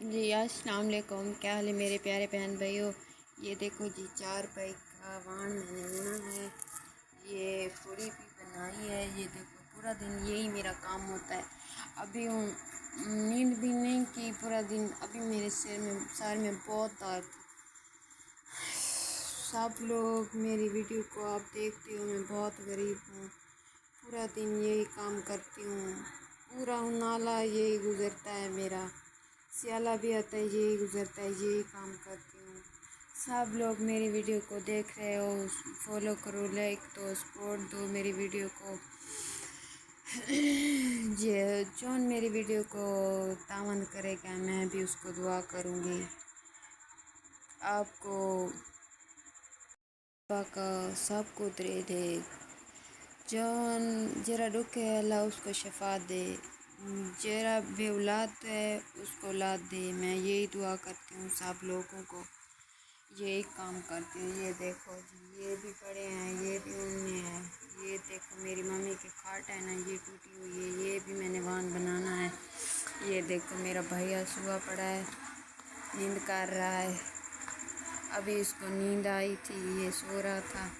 जी अस्सलाम वालेकुम। क्या हाल है मेरे प्यारे बहन भाइयों। ये देखो जी 4 पाई का वाण मैंने बुना है। ये पूरी भी बनाई है। ये देखो पूरा दिन यही मेरा काम होता है। अभी नींद भी नहीं की पूरा दिन। अभी मेरे सर में बहुत दर्द। सब लोग मेरी वीडियो को आप देखते हो। मैं बहुत गरीब हूँ। पूरा दिन यही काम करती हूँ। पूरा नाला यही गुज़रता है मेरा। स्याला भी आता है यही गुज़रता है। यही काम करती हूँ। सब लोग मेरी वीडियो को देख रहे हो, फॉलो करो, लाइक दो, सपोर्ट दो मेरी वीडियो को। ये जौन मेरी वीडियो को तावन करेगा मैं भी उसको दुआ करूँगी। आपको का सबको दे दे। जौन जरा दुख है अल्लाह उसको शफा दे। जरा बेऔलाद है उसको औलाद दे। मैं यही दुआ करती हूँ सब लोगों को। यही काम करती हूँ। ये देखो जी ये भी पड़े हैं, ये भी उनमें है। ये देखो मेरी मम्मी की खाट है ना, ये टूटी हुई है। ये भी मैंने वान बनाना है। ये देखो मेरा भैया सुबह पड़ा है, नींद कर रहा है। अभी इसको नींद आई थी, ये सो रहा था।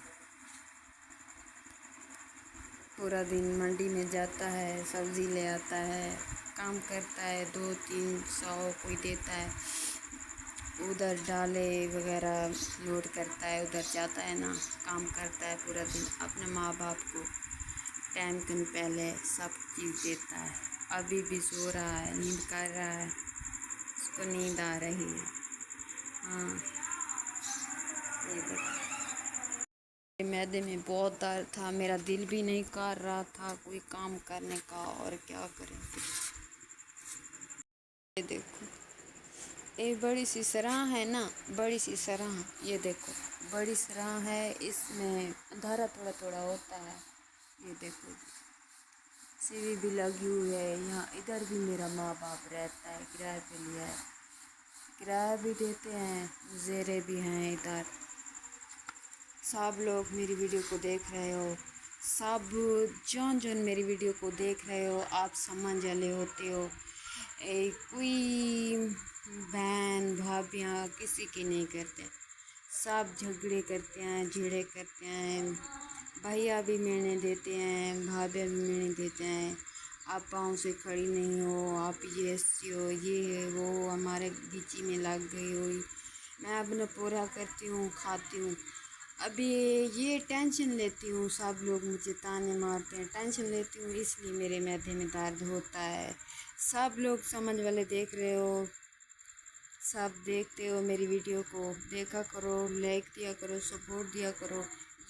पूरा दिन मंडी में जाता है, सब्ज़ी ले आता है, काम करता है। 200-300 कोई देता है, उधर डाले वगैरह लोड करता है। उधर जाता है ना, काम करता है पूरा दिन। अपने माँ बाप को टाइम के पहले सब चीज़ देता है। अभी भी सो रहा है, नींद कर रहा है। उसको नींद आ रही है। हाँ ये देखो मैदे में बहुत दर्द था। मेरा दिल भी नहीं कर रहा था कोई काम करने का, और क्या करें। ये देखो ये बड़ी सी सराह है ना, बड़ी सी सराह। ये देखो बड़ी सराह है, इसमें अंधारा थोड़ा थोड़ा होता है। ये देखो सीढ़ी भी लगी हुई है यहाँ। इधर भी मेरा माँ बाप रहता है, किराए पे लिया है, किराया भी देते हैं, जेरे भी हैं इधर। सब लोग मेरी वीडियो को देख रहे हो। सब जौन जौन मेरी वीडियो को देख रहे हो आप समझ वाले होते हो। कोई बहन भाभियाँ किसी की नहीं करते। सब झगड़े करते हैं, झेड़े करते हैं। भैया भी मिलने देते हैं, भाभियाँ भी मिलने देते हैं। आप पाँव से खड़ी नहीं हो, आप ये ऐसी हो, ये है वो, हमारे बीच में लग गई हो। मैं अपना पूरा करती हूँ, खाती हूँ। अभी ये टेंशन लेती हूँ, सब लोग मुझे ताने मारते हैं, टेंशन लेती हूँ इसलिए मेरे मैदे में दर्द होता है। सब लोग समझ वाले देख रहे हो, सब देखते हो मेरी वीडियो को, देखा करो, लाइक दिया करो, सपोर्ट दिया करो।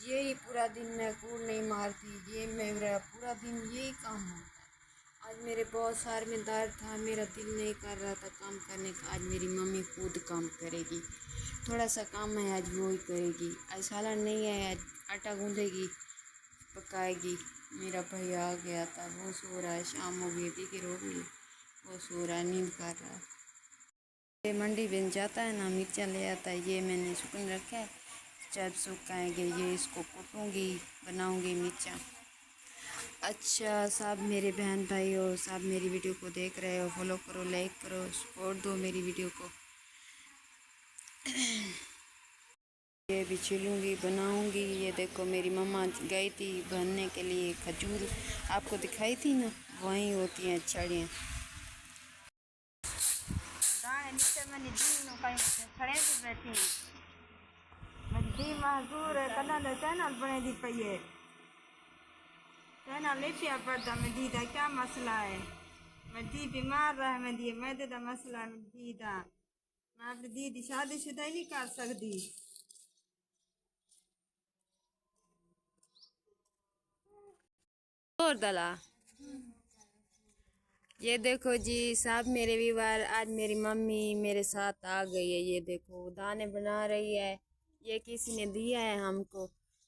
यही पूरा दिन मैं कूड़ नहीं मारती, ये मेरा पूरा दिन यही काम होता है। आज मेरे बहुत सारे में दर्द था, मेरा दिल नहीं कर रहा था काम करने का। आज मेरी मम्मी खुद काम करेगी। थोड़ा सा काम है आज वो ही करेगी। आज सालन नहीं है, आज आटा गूँधेगी, पकाएगी। मेरा भैया आ गया था, वो सो रहा है, शाम हो गई थी कि रोगी, वो सो रहा है, नींद कर रहा है। ये मंडी बन जाता है ना, मिर्चा ले आता है। ये मैंने सुकून रखा है, जब सुखाएंगे ये इसको कूटूँगी, बनाऊँगी मिर्चा। अच्छा सब मेरे बहन भाई हो, सब मेरी वीडियो को देख रहे हो, फॉलो करो, लाइक करो, सपोर्ट दो मेरी वीडियो को। ये भी छिलूँगी, बनाऊँगी। ये देखो मेरी मम्मा गई थी भरने के लिए खजूर, आपको दिखाई थी ना, वहीं होती हैं छड़ियाँ। दी महजूर है कदा ले चैनल बने दी पई है। चैनल ले पिया पड़ता मैं दी दा क्या मसला है। मैं दी बीमार रहा मैं दी मैदे दा मसला है मैं दी दा। मैं अपनी दी दी शादीशुदा ही नहीं कर सकती। और दला ये देखो जी सब मेरे व्यूवर, आज मेरी मम्मी मेरे साथ आ गई है। ये देखो दाने बना रही है, ये किसी ने दिया है हमको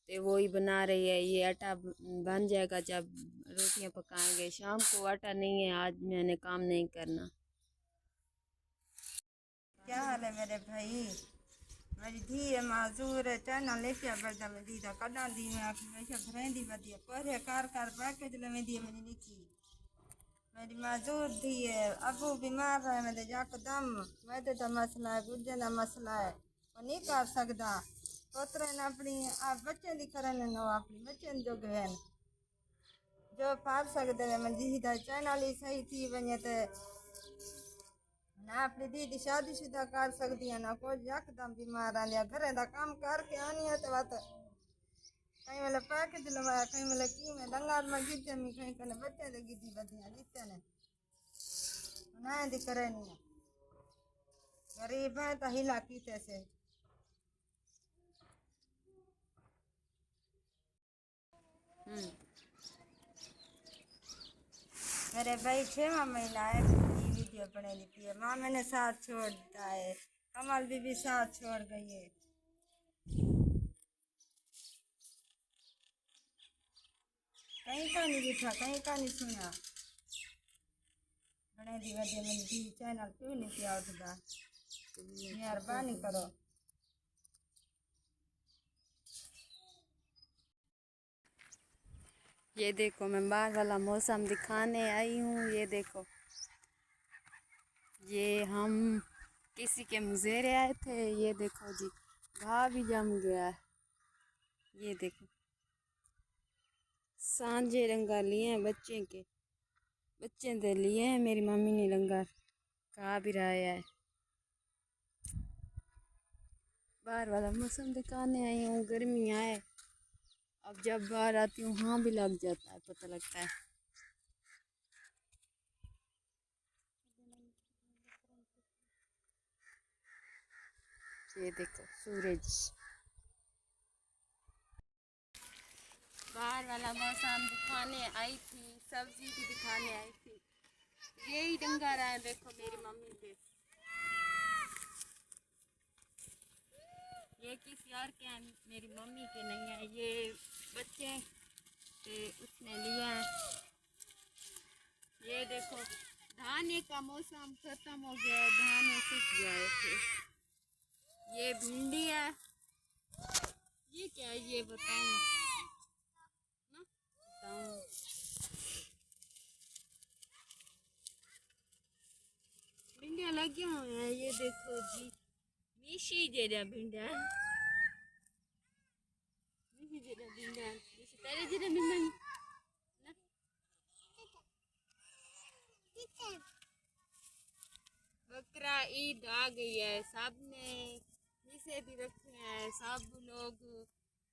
तो वो ही बना रही है। ये आटा बन जाएगा जब रोटियां पकाएंगे। शाम को आटा नहीं है, आज मैंने काम नहीं करना। क्या हाल है मेरे भाई। मेरी धी है माजूर है चैनल ले पिया पड़ता मैं दी दा कदा दी मैं हमेशा भरें दी बदी पर कार कार पैकेज ले मैं दी मैंने निकी। मेरी मजदूर थी है, अबू बीमार है, मेरे यकदम मैदे का मसला है, गुर्दे का मसला है, वो नहीं कर सकता। पोतरे ने अपनी आप बच्चे दी करन नो अपनी बच्चे जो गए जो पाल सकते हैं। मैं दी दा चैनल ही सही थी वने ते ना अपनी दीदी शादीशुदा कर सकती है ना कोई यकदम बीमार आ लिया घरे दा काम करके आनी है तो बात कहीं वाले पैकेज लवाया कहीं वाले की में डंगार में गिरते मी कहीं कने बच्चे दे गिद्दी बदियां जीते ने ना दी करे नहीं गरीब है तो हिला कीते से मेरे भाई 6वां महीना है ये वीडियो बने लिखी है माँ मैंने साथ छोड़ दिया है कमल भी साथ छोड़ गई है कहीं का नहीं दिखा कहीं का नहीं सुना बने दी वजह मेरी दी चैनल क्यों नहीं किया उठता मेहरबानी करो। ये देखो मैं बाहर वाला मौसम दिखाने आई हूँ। ये देखो ये हम किसी के मुजेरे आए थे। ये देखो जी घाव भी जम गया है। ये देखो सांझे रंगा लिए हैं बच्चे के बच्चे दे लिए हैं मेरी मम्मी ने लंगर कहा भी रहा है। बाहर वाला मौसम दिखाने आई हूँ गर्मी आए अब जब बाहर आती हूँ हाँ भी लग जाता है पता लगता है। ये देखो सूरज बाहर वाला मौसम दिखाने आई थी सब्जी भी दिखाने आई थी। यही डंगा रहा है देखो मेरी मम्मी पे ये किसी और के हैं मेरी मम्मी के नहीं है। ये बच्चे उसने लिया है। ये देखो धाने का मौसम खत्म हो गया है धान सूख गए थे। ये भिंडी है। ये क्या है ये बताऊं ना बताऊं भिंडियाँ लगी हुई हैं। ये देखो जी मिशी जेरा भिंडा मिशी जेरा भिंडा मिशी तेरे जेरा भिंडा ना बकरा ईद आ गई है सब ने हिस्से भी रखे हैं सब लोग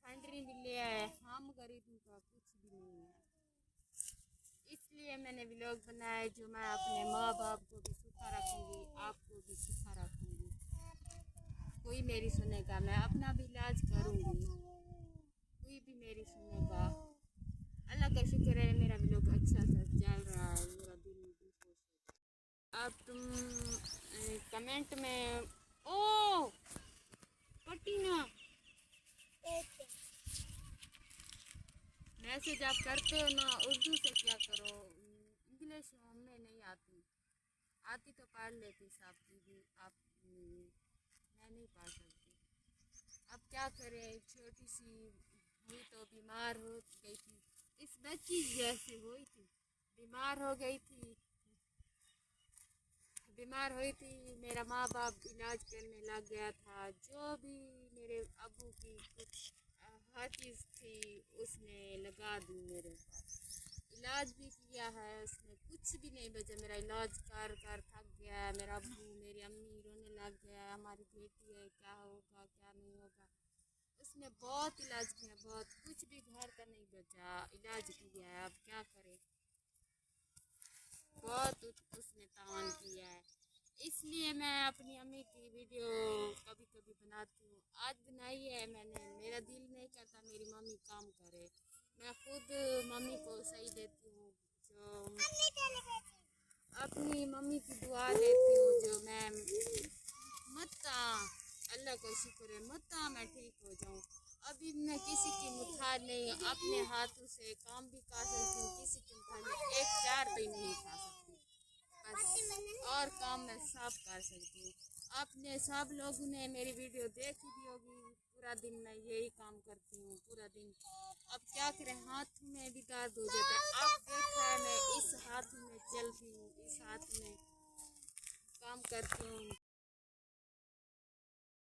फंडरी भी ले आए हम गरीबों का कुछ भी नहीं है। इसलिए मैंने व्लॉग बनाया जो मैं अपने माँ बाप को भी सुखा रखूँगी आपको भी सुखा रखूँगी। कोई मेरी सुनेगा मैं अपना भी इलाज करूँगी कोई भी मेरी सुनेगा। अल्लाह का शुक्र है मेरा व्लॉग अच्छा सा चल रहा है मेरा दिल भी खुश है। अब तुम कमेंट में ओ पटीना मैसेज आप करते हो ना उर्दू से क्या करो इंग्लिश हमें नहीं आती आती तो पढ़ लेती साहब की भी आप मैं नहीं पढ़ सकती। अब क्या करें छोटी सी हुई तो बीमार हो गई थी इस बच्ची जैसे हुई थी बीमार हो गई थी बीमार हुई थी मेरा माँ बाप इलाज करने लग गया था जो भी मेरे अबू की कुछ हर चीज़ थी उसने लगा दी मेरे पास इलाज भी किया है उसने कुछ भी नहीं बचा मेरा इलाज कर कर थक गया है। मेरा अबू मेरी अम्मी रोने लग गया है हमारी बेटी है क्या होगा क्या नहीं होगा। उसने बहुत इलाज किया बहुत कुछ भी घर का नहीं बचा इलाज किया है। अब क्या करें बहुत उसने तान किया है इसलिए मैं अपनी अम्मी की वीडियो कभी कभी बनाती हूँ। आज बनाई है मैंने मेरा दिल नहीं करता मेरी मम्मी काम करे मैं खुद मम्मी को सही देती हूँ जो अपनी मम्मी की दुआ लेती हूँ जो मैं मत अल्लाह का शुक्र है मत मैं ठीक हो जाऊँ। अभी मैं किसी की मुखार नहीं अपने हाथों से काम भी कर सकती हूँ किसी की मुखार में एक 4 रुपये नहीं खा सकती बस और काम मैं सब कर सकती हूँ। आपने सब लोगों ने मेरी वीडियो देख ही दी होगी। पूरा दिन मैं यही काम करती हूँ, पूरा दिन। अब क्या करें, हाथ में भी दर्द हो जाता है। अब देखा है मैं इस हाथ में चलती हूँ, इस हाथ में काम करती हूँ।